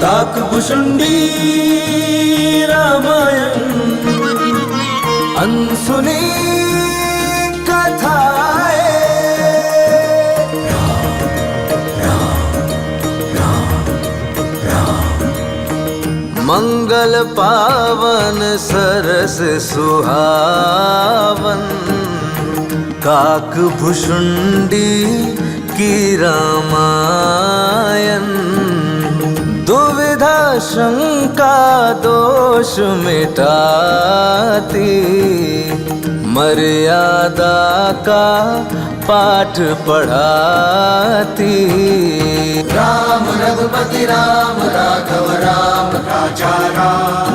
काकभुशुंडी रामायण अनसुनी कथाएं। मंगल पावन सरस सुहावन काकभुशुंडी की रामायण। दुविधा शंका दोष मिटाती मर्यादा का पाठ पढ़ाती। राम रघुपति राम राघव राम राजा राम।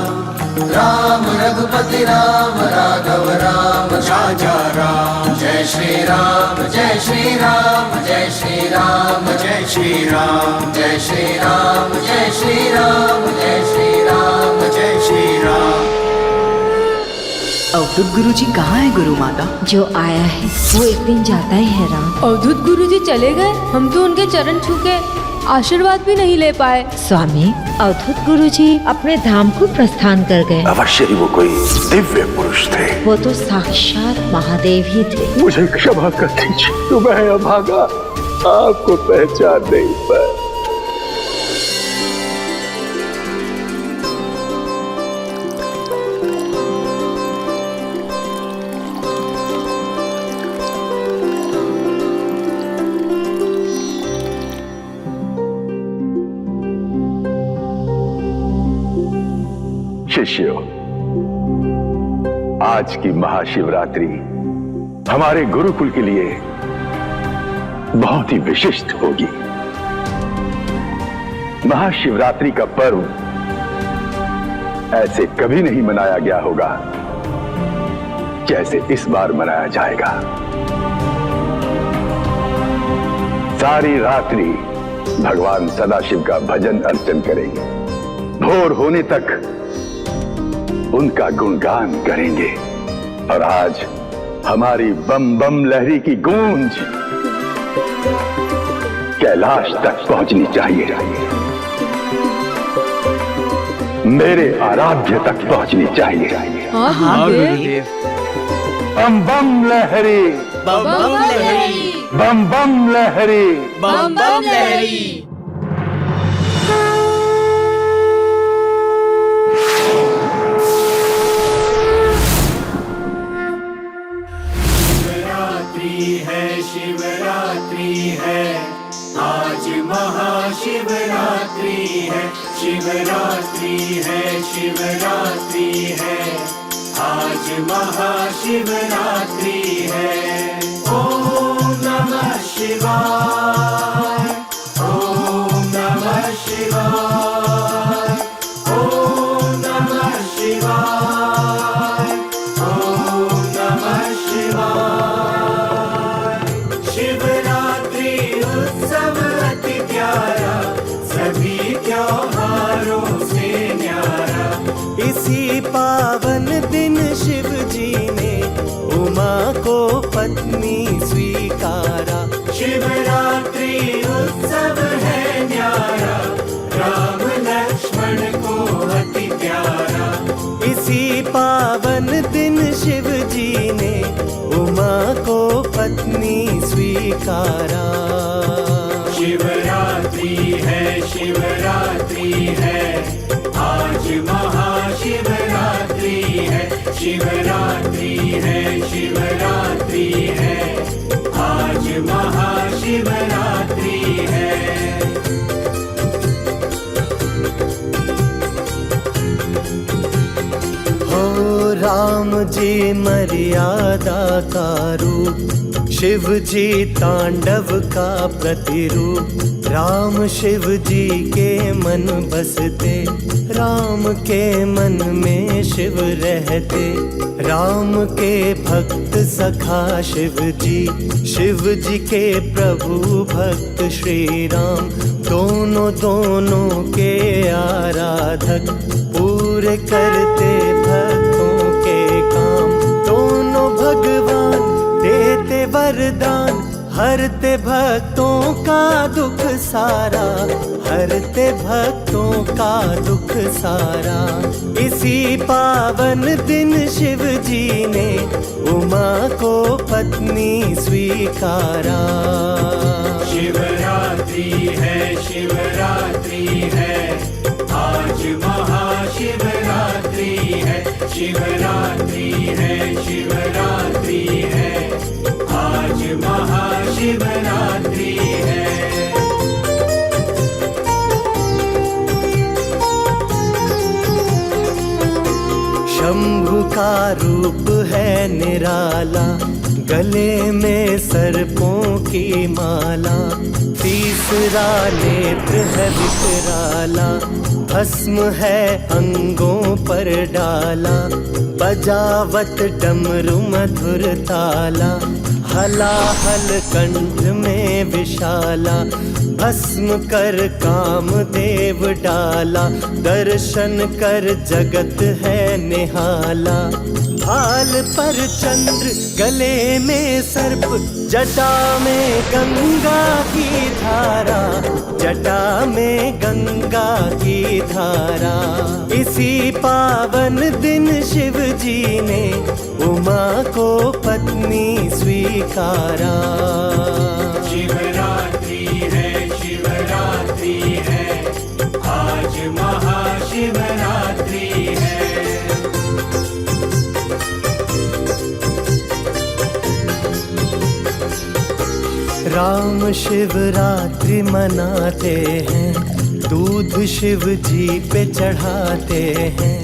राम रघुपति राम राघव राम राजा राम। जय श्री राम जय श्री राम जय श्री राम जय श्री राम जय श्री राम जय श्री राम जय श्री राम जय श्री राम। अवधूत गुरुजी कहाँ है गुरु माता? जो आया है वो एक दिन जाता ही है राम। अवधूत गुरुजी चले गए, हम तो उनके चरण छू के आशीर्वाद भी नहीं ले पाए। स्वामी, अवधूत गुरुजी अपने धाम को प्रस्थान कर गए। अवश्य ही वो कोई दिव्य पुरुष थे। वो तो साक्षात महादेव ही थे। मुझे क्षमा कर दीजिए, तो मैं अभागा आपको पहचान नहीं पाया। शिष्यों, आज की महाशिवरात्रि हमारे गुरुकुल के लिए बहुत ही विशिष्ट होगी। महाशिवरात्रि का पर्व ऐसे कभी नहीं मनाया गया होगा जैसे इस बार मनाया जाएगा। सारी रात्रि भगवान सदाशिव का भजन अर्चन करेंगे, भोर होने तक उनका गुणगान करेंगे। और आज हमारी बम बम लहरी की गूंज कैलाश तक पहुंचनी चाहिए, मेरे आराध्य तक पहुंचनी चाहिए। हाँ गुरुदेव। बम बम लहरी बम बम लहरी बम बम लहरी बम बम लहरी। शिवरात्रि है आज महाशिवरात्रि है। शिवरात्रि है शिवरात्रि है आज महाशिवरात्रि है। ओम नमः शिवाय ओम नमः शिवाय ओम नमः शिवाय ओम नमः शिवाय। शिवरात्रि उत्सव अति प्यारा सभी त्योहारों से न्यारा। इसी पावन दिन शिव जी ने उमा को पत्नी स्वीकारा। शिवरात्रि उत्सव है न्यारा राम लक्ष्मण को अति प्यारा। इसी पावन दिन शिव जी ने उमा को पत्नी स्वीकारा। शिवरात्रि है आज महाशिवरात्रि है। शिवरात्रि है आज महाशिवरात्रि है। हो राम जी मर्यादा का रूप, शिव जी तांडव का प्रतिरूप। राम शिव जी के मन बसते, राम के मन में शिव रहते। राम के भक्त सखा शिव जी के प्रभु भक्त श्री राम। दोनों के आराधक, पूरे करते भक्तों के काम। दोनों भगवान देते वरदान, हरते भक्तों का दुख सारा। हरते भक्तों का दुख सारा। इसी पावन दिन शिव जी ने उमा को पत्नी स्वीकारा। शिवरात्रि है, शिवरात्रि है, आज महाशिवरात्रि है। शिवरात्रि है, शिवरात्रि है, आज महाशिवरात्रि है। शंभु का रूप है निराला, गले में सर्पों की माला। तीसरा नेत्र है विकराला, भस्म है अंगों पर डाला। बजावत डमरू मधुर ताला, हलाहल कंठ में विशाला। भस्म कर कामदेव डाला, दर्शन कर जगत है निहाला। भाल पर चंद्र, गले में सर्प, जटा में गंगा की धारा। जटा में गंगा की धारा। इसी पावन दिन शिव जी ने उमा को पत्नी स्वीकारा। शिवरात्रि है, शिवरात्रि है, आज महाशिवरात्रि है। राम शिवरात्रि मनाते हैं, दूध शिव जी पे चढ़ाते हैं।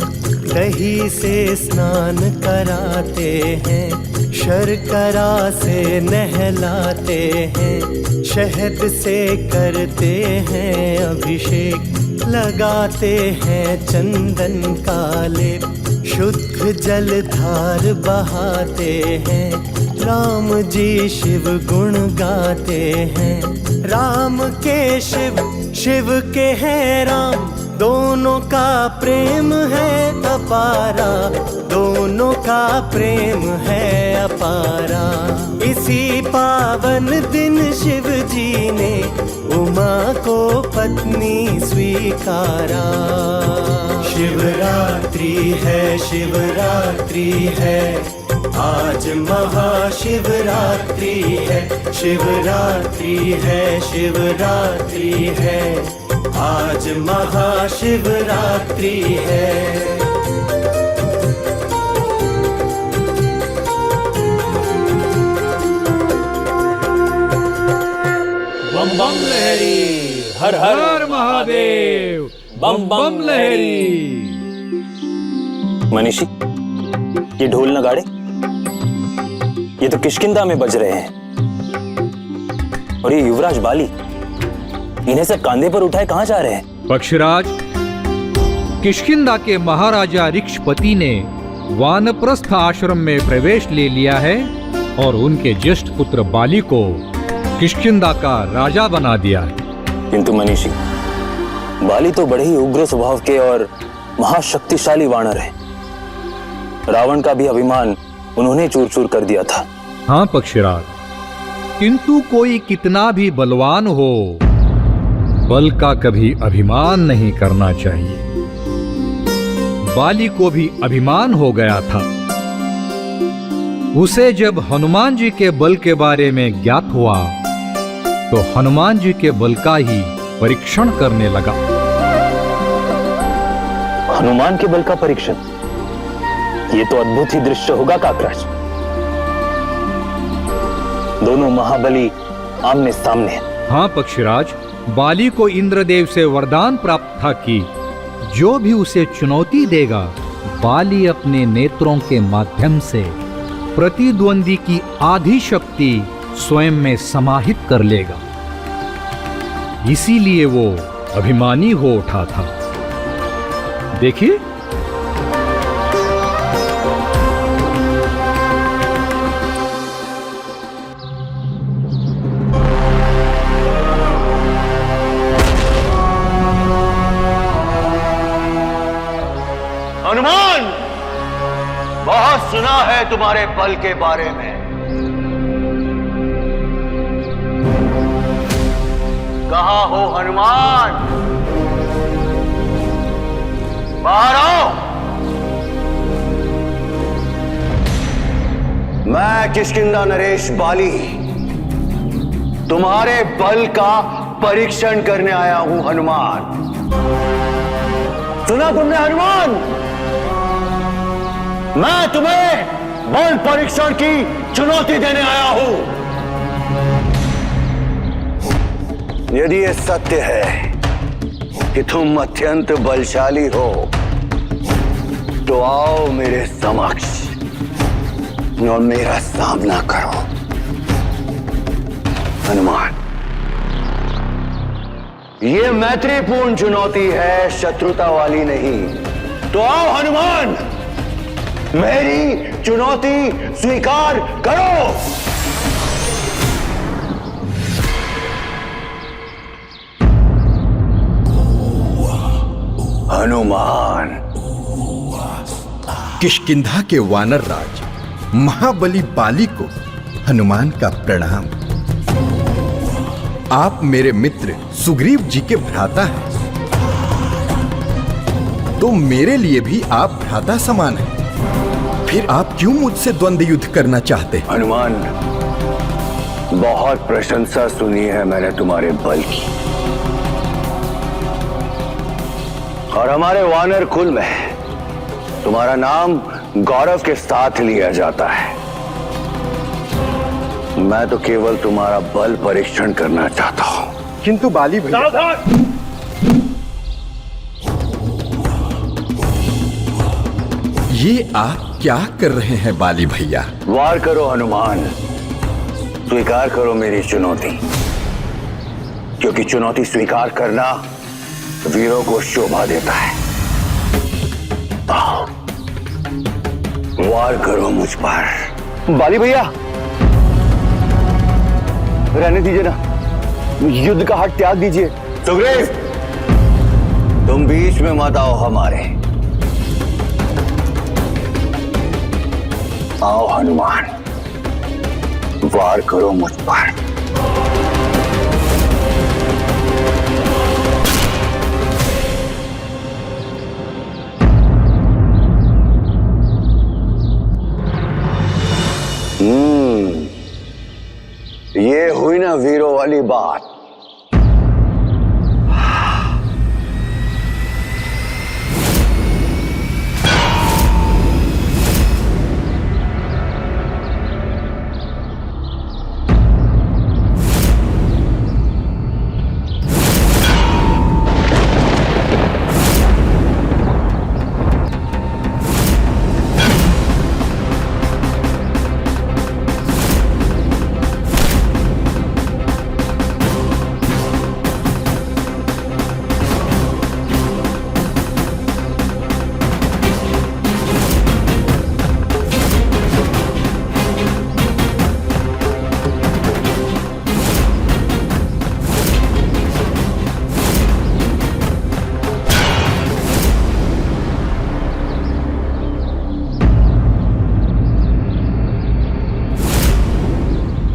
दही से स्नान कराते हैं, शर्करा से नहलाते हैं। शहद से करते हैं अभिषेक, लगाते हैं चंदन का लेप। शुद्ध जलधार बहाते हैं, राम जी शिव गुण गाते हैं। राम के शिव, शिव के हैं राम, दोनों का प्रेम है अपारा। दोनों का प्रेम है अपारा। इसी पावन दिन शिव जी ने उमा को पत्नी स्वीकारा। शिवरात्रि है, शिवरात्रि है, आज महाशिवरात्रि है। शिवरात्रि है, शिवरात्रि है, आज महाशिवरात्रि है। बम बम लहरी, हर हर महादेव, बम बम लहरी। मनीषी, ये ढोल नगाड़े ये तो किष्किंधा में बज रहे हैं, और ये युवराज बाली, इन्हें सब कांधे पर उठाए कहां जा रहे हैं? पक्षराज, किष्किंधा के महाराजा ऋक्षपति ने वानप्रस्थ आश्रम में प्रवेश ले लिया है और उनके ज्येष्ठ पुत्र बाली को किष्किंधा का राजा बना दिया है। किंतु मनीषी, बाली तो बड़े ही उग्र स्वभाव के और महाशक्तिशाली वानर है। रावण का भी अभिमान उन्होंने चूर चूर कर दिया था। हाँ पक्षराज, किंतु कोई कितना भी बलवान हो, बल का कभी अभिमान नहीं करना चाहिए। बाली को भी अभिमान हो गया था। उसे जब हनुमान जी के बल के बारे में ज्ञात हुआ तो हनुमान जी के बल का ही परीक्षण करने लगा। हनुमान के बल का परीक्षण? ये तो अद्भुत ही दृश्य होगा काकराज। दोनों महाबली आमने सामने। हाँ पक्षीराज, बाली को इंद्रदेव से वरदान प्राप्त था कि जो भी उसे चुनौती देगा, बाली अपने नेत्रों के माध्यम से प्रतिद्वंदी की आधी शक्ति स्वयं में समाहित कर लेगा। इसीलिए वो अभिमानी हो उठा था। देखिए, हनुमान, बहुत सुना है तुम्हारे बल के बारे में। कहाँ हो हनुमान? बाहर आओ। मैं किष्किंधा नरेश बाली तुम्हारे बल का परीक्षण करने आया हूं हनुमान। सुना तुमने हनुमान? मैं तुम्हें बल परीक्षण की चुनौती देने आया हूं। यदि यह सत्य है कि तुम अत्यंत बलशाली हो तो आओ मेरे समक्ष और मेरा सामना करो हनुमान। ये मैत्रीपूर्ण चुनौती है, शत्रुता वाली नहीं। तो आओ हनुमान, मेरी चुनौती स्वीकार करो। हनुमान। किष्किंधा के वानर राज महाबली बाली को हनुमान का प्रणाम। आप मेरे मित्र सुग्रीव जी के भ्राता हैं, तो मेरे लिए भी आप भ्राता समान हैं। फिर आप क्यों मुझसे द्वंद्व युद्ध करना चाहते हैं? हनुमान, बहुत प्रशंसा सुनी है मैंने तुम्हारे बल की, और हमारे वानर कुल में तुम्हारा नाम गौरव के साथ लिया जाता है। मैं तो केवल तुम्हारा बल परीक्षण करना चाहता हूं। किंतु बाली भैया, ये आप क्या कर रहे हैं बाली भैया? वार करो हनुमान, स्वीकार करो मेरी चुनौती, क्योंकि चुनौती स्वीकार करना वीरों को शोभा देता है। आओ, वार करो मुझ पर। बाली भैया, रहने दीजिए ना, युद्ध का हाथ त्याग दीजिए। सुग्रीव, तुम बीच में मत आओ हमारे। आओ हनुमान, वार करो मुझ पर। ये हुई ना वीरों वाली बात।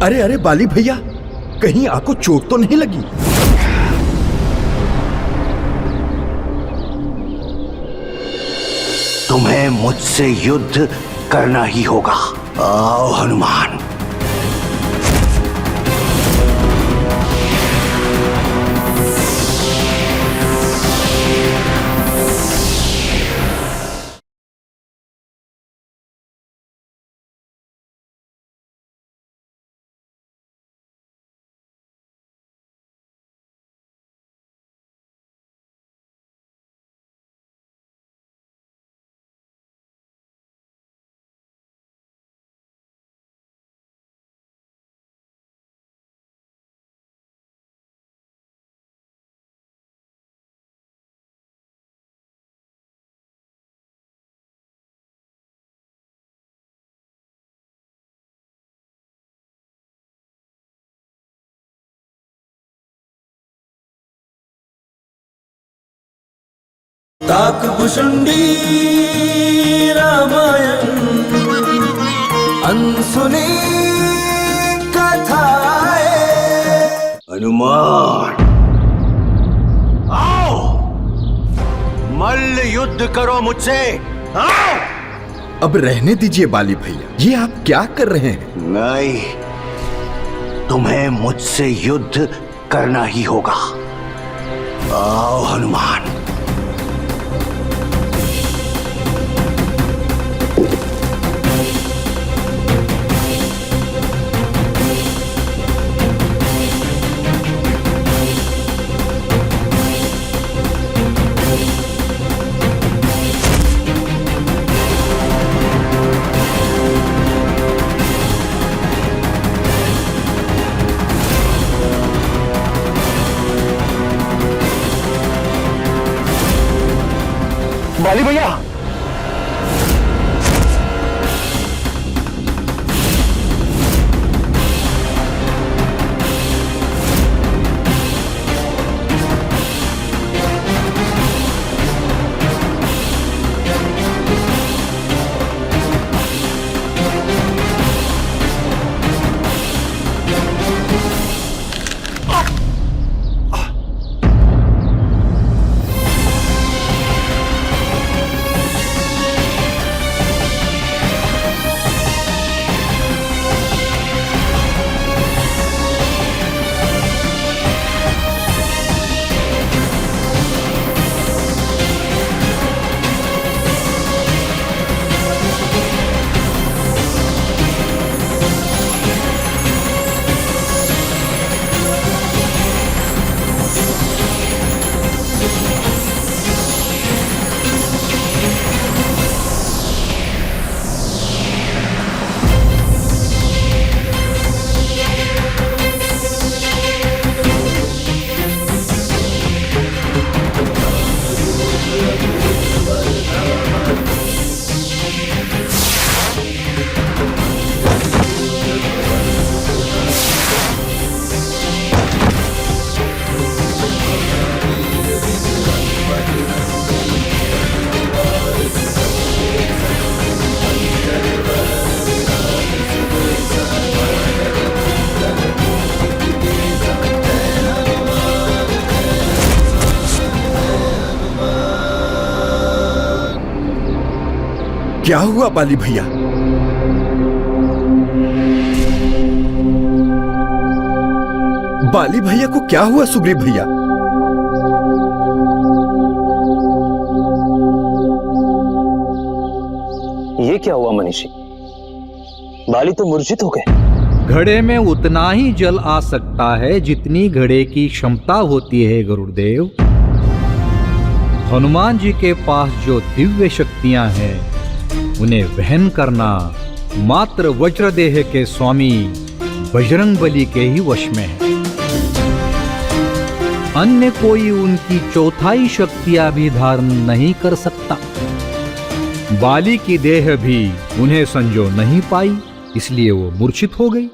अरे अरे बाली भैया, कहीं आपको चोट तो नहीं लगी? तुम्हें मुझसे युद्ध करना ही होगा। आओ हनुमान। काकभुषुंडी रामायण अनसुनी कथाएं। हनुमान, मल्ल युद्ध करो मुझसे। आओ! अब रहने दीजिए बाली भैया, ये आप क्या कर रहे हैं? नहीं, तुम्हें मुझसे युद्ध करना ही होगा। आओ हनुमान। बाली भैया, क्या हुआ बाली भैया? बाली भैया को क्या हुआ सुग्रीव भैया? ये क्या हुआ मनीषी? बाली तो मूर्छित हो गए। घड़े में उतना ही जल आ सकता है जितनी घड़े की क्षमता होती है गुरुदेव। हनुमान जी के पास जो दिव्य शक्तियां हैं उन्हें वहन करना मात्र वज्रदेह के स्वामी बजरंगबली के ही वश में है। अन्य कोई उनकी चौथाई शक्तियां भी धारण नहीं कर सकता। बाली की देह भी उन्हें संजो नहीं पाई, इसलिए वो मूर्छित हो गई।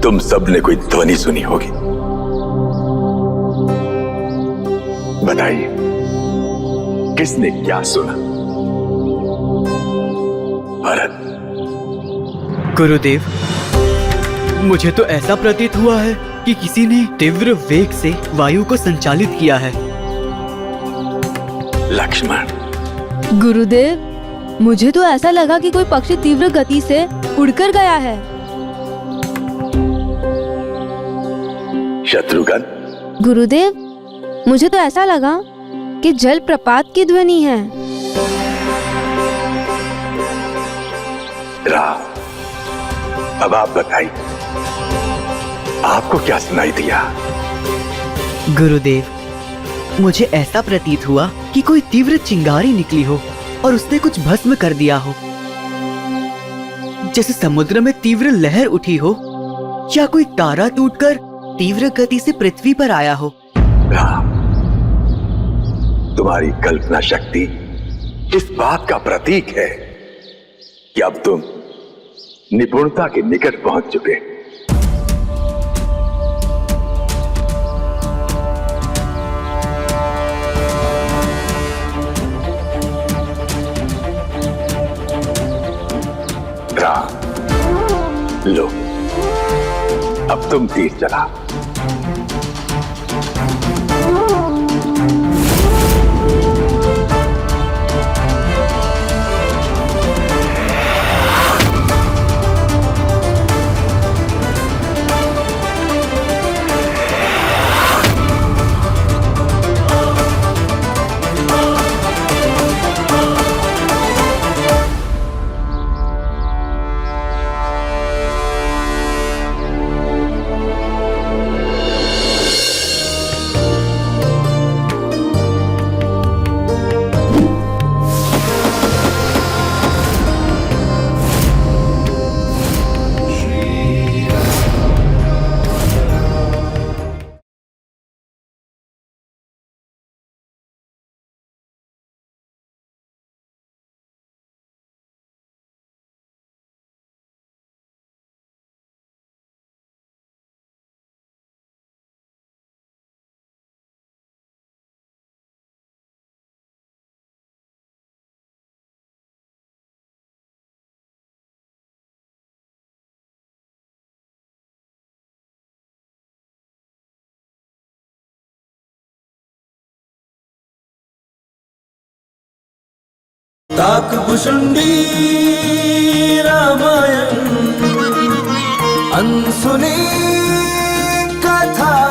तुम सबने कोई ध्वनि सुनी होगी, बताइए किसने क्या सुना? भरत। गुरुदेव, मुझे तो ऐसा प्रतीत हुआ है कि किसी ने तीव्र वेग से वायु को संचालित किया है। लक्ष्मण। गुरुदेव, मुझे तो ऐसा लगा कि कोई पक्षी तीव्र गति से उड़कर गया है। शत्रुघ्न। गुरुदेव, मुझे तो ऐसा लगा कि जलप्रपात की ध्वनि है। राम, अब आप बताइए, आपको क्या सुनाई दिया? गुरुदेव, मुझे ऐसा प्रतीत हुआ कि कोई तीव्र चिंगारी निकली हो और उसने कुछ भस्म कर दिया हो, जैसे समुद्र में तीव्र लहर उठी हो या कोई तारा टूटकर तीव्र गति से पृथ्वी पर आया हो। राम, तुम्हारी कल्पना शक्ति इस बात का प्रतीक है कि अब तुम निपुणता के निकट पहुंच चुके। राम, लो, अब तुम तीर चला। काकभुषुंडी रामायण अनसुनी कथाएं।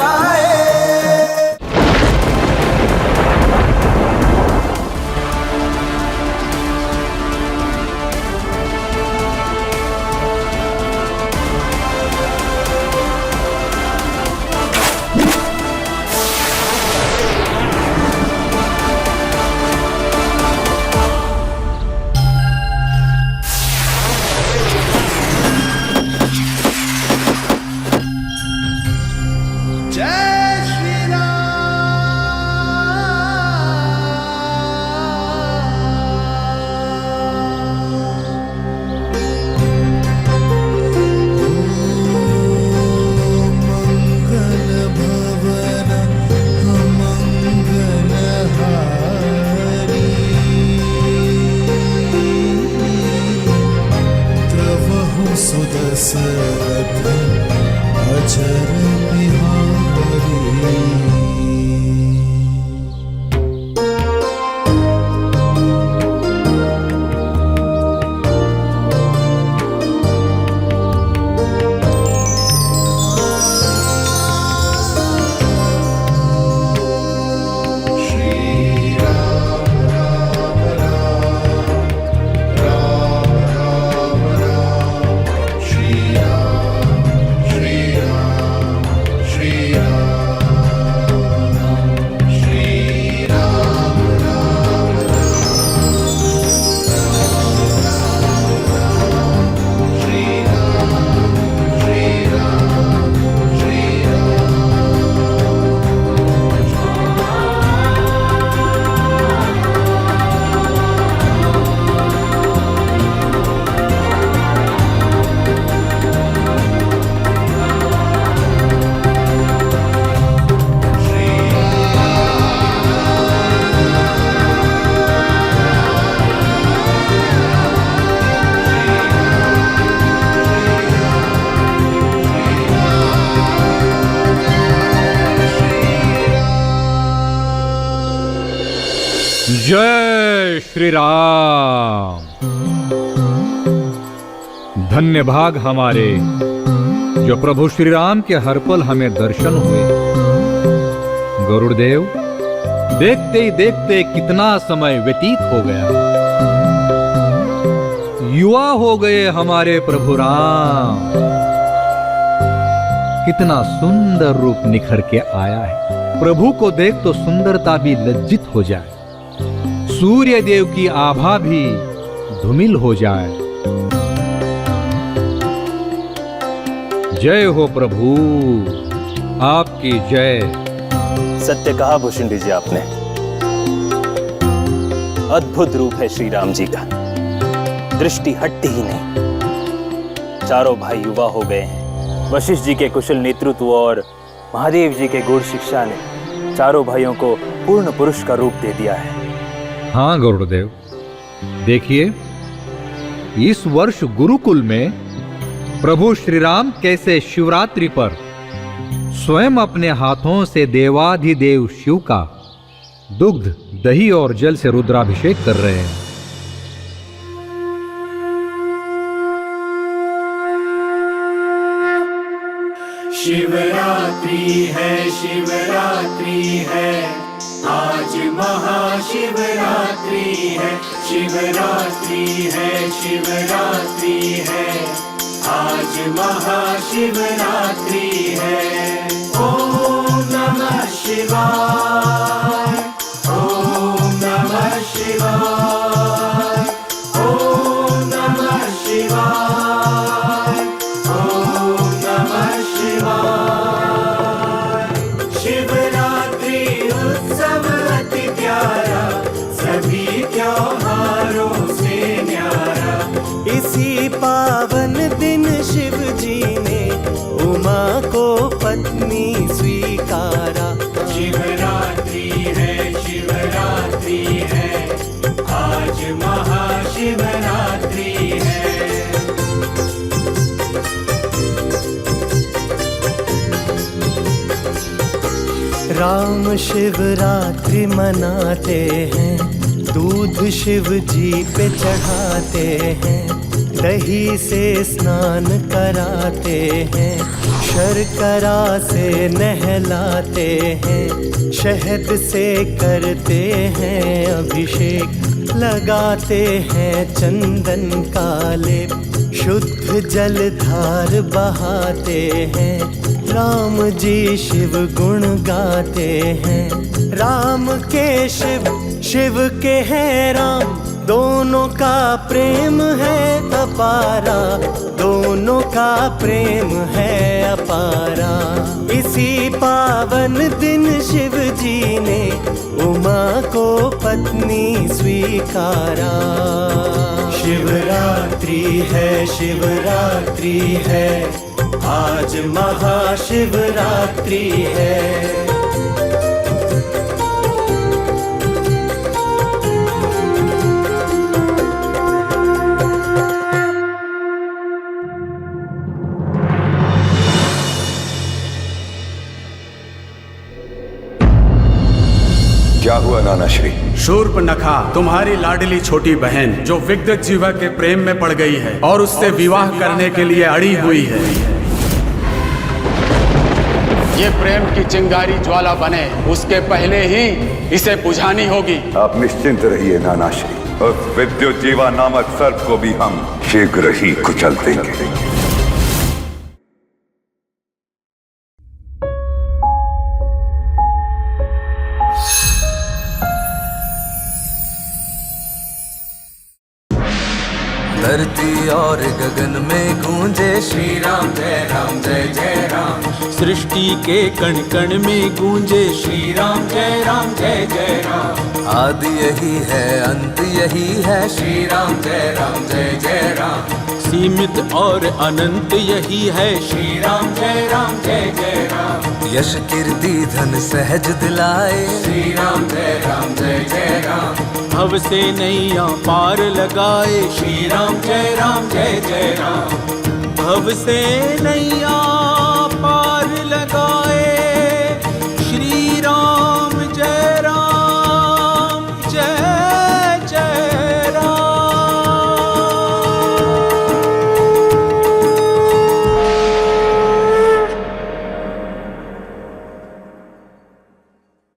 जय श्री राम। धन्य भाग हमारे जो प्रभु श्री राम के हर पल हमें दर्शन हुए। गरुड़देव, देखते ही देखते कितना समय व्यतीत हो गया। युवा हो गए हमारे प्रभु राम। कितना सुंदर रूप निखर के आया है। प्रभु को देख तो सुंदरता भी लज्जित हो जाए, सूर्य देव की आभा भी धूमिल हो जाए। जय हो प्रभु, आपकी जय। सत्य कहा भुषुंडी जी आपने। अद्भुत रूप है श्री राम जी का, दृष्टि हटती ही नहीं। चारों भाई युवा हो गए हैं। वशिष्ठ जी के कुशल नेतृत्व और महादेव जी के गुण शिक्षा ने चारों भाइयों को पूर्ण पुरुष का रूप दे दिया है। हाँ गरुड़देव, देखिए इस वर्ष गुरुकुल में प्रभु श्री राम कैसे शिवरात्रि पर स्वयं अपने हाथों से देवाधिदेव शिव का दुग्ध, दही और जल से रुद्राभिषेक कर रहे हैं। शिवरात्रि है आज महाशिवरात्रि है। शिवरात्रि है आज महाशिवरात्रि है। ओम नमः शिवाय, ओम नमः शिवाय, ओम नमः शिवाय, ओम नमः शिवाय। शिवरात्रि उत्सव अति प्यारा, सभी त्योहारों से न्यारा। इसी पावन दिन शिव जी ने उमा को पत्नी स्वीकारा। शिवरात्रि है आज महाशिवरात्रि है। राम शिवरात्रि मनाते हैं, दूध शिव जी पे चढ़ाते हैं, दही से स्नान कराते हैं, शर्करा से नहलाते हैं, शहद से करते हैं अभिषेक, लगाते हैं चंदन का लेप, शुद्ध जलधार बहाते हैं, राम जी शिव गुण गाते हैं। राम के शिव, शिव के हैं राम, दोनों का प्रेम है अपारा, दोनों का प्रेम है अपारा। इसी पावन दिन शिव जी ने उमा को पत्नी स्वीकारा। शिवरात्रि है आज महाशिवरात्रि है। क्या हुआ नाना श्री? शूर्पणखा तुम्हारी लाडली छोटी बहन जो विगत जीवा के प्रेम में पड़ गई है और उससे विवाह करने के लिए अड़ी हुई है। ये प्रेम की चिंगारी ज्वाला बने उसके पहले ही इसे बुझानी होगी। आप निश्चिंत रहिए नाना श्री, उस विद्युत जीवा नामक सर्प को भी हम शीघ्र ही कुचल देंगे। धरती और गगन में गूंजे श्री राम जय जय राम। सृष्टि के कण कण में गूंजे श्री राम जय जय राम। आदि यही है अंत यही है श्री राम जय जय राम। सीमित और अनंत यही है श्री राम जय जय राम। यश कीर्ति धन सहज दिलाए श्री राम जय जय राम। भव से नैया पार लगाए श्री राम जय जय राम। भव से नैया